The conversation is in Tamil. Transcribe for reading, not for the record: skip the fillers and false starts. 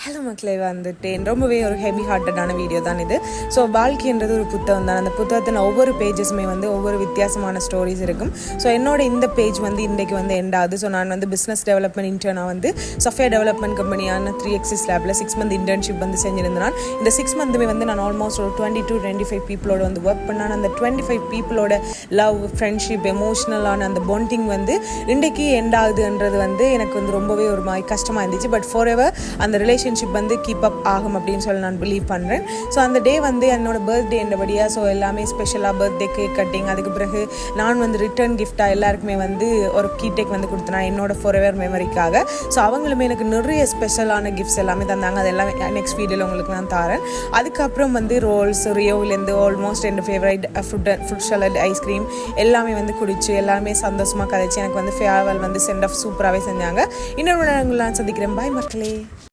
ஹலோ மக்களே, வந்துட்டேன். ரொம்பவே ஒரு ஹெவி ஹார்ட்டடான வீடியோ தான் இது. ஸோ வாழ்க்கைன்றது ஒரு புத்தகம் தான். அந்த புத்தகத்தின் ஒவ்வொரு பேஜஸுமே ஒவ்வொரு வித்தியாசமான ஸ்டோரிஸ் இருக்கும். ஸோ என்னோட இந்த பேஜ் இன்றைக்கு எண்ட் ஆகுது. ஸோ நான் பிஸ்னஸ் டெவலப்மெண்ட் இன்டர்னாக சஃபியா டெவலப்மெண்ட் கம்பெனியான 3Axis லேபில் 6 மந்த் இன்டர்ன்ஷிப் செஞ்சிருந்தேன். இந்த 6 மந்த்துமே நான் ஆல்மோஸ்ட் ஒரு 20 to 25 பீப்புளோட ஒர்க் பண்ணான். அந்த 25 பீப்புளோட லவ், ஃப்ரெண்ட்ஷிப், எமோஷ்னலான அந்த பாண்டிங் இன்றைக்கு எண்ட் ஆகுதுன்றது எனக்கு ரொம்பவே ஒரு மாதிரி கஷ்டமாக இருந்துச்சு. பட் ஃபார் எவர் அந்த ரிலேஷன்ஷிப் கீப் அப் ஆகும் அப்படின்னு சொல்லி நான் பிலீவ் பண்ணுறேன். ஸோ அந்த டே என்னோட பர்த்டே என்றபடியாக ஸோ எல்லாமே ஸ்பெஷலாக பர்த்டே கேக் கட்டிங், அதுக்கு பிறகு நான் ரிட்டர்ன் கிஃப்டாக எல்லாருக்குமே ஒரு கீ டேக் கொடுத்தேன் என்னோட ஃபார் எவர் மெமரிக்காக. ஸோ அவங்களுமே எனக்கு நிறைய ஸ்பெஷலான கிஃப்ட்ஸ் எல்லாமே தந்தாங்க. அது எல்லாமே நெக்ஸ்ட் வீடியோவில் உங்களுக்கு நான் தரேன். அதுக்கப்புறம் ரோல்ஸ், ரியோவிலேருந்து ஆல்மோஸ்ட் என் ஃபேவரைட் ஃப்ரூட் சலட், ஐஸ்கிரீம் எல்லாமே குடிச்சு எல்லாருமே சந்தோஷமாக கதைச்சு எனக்கு ஃபேர்வெல் சென்ட் ஆஃப் சூப்பராகவே செஞ்சாங்க. இன்னொரு நான் சந்திக்கிறேன். பாய் மக்களே.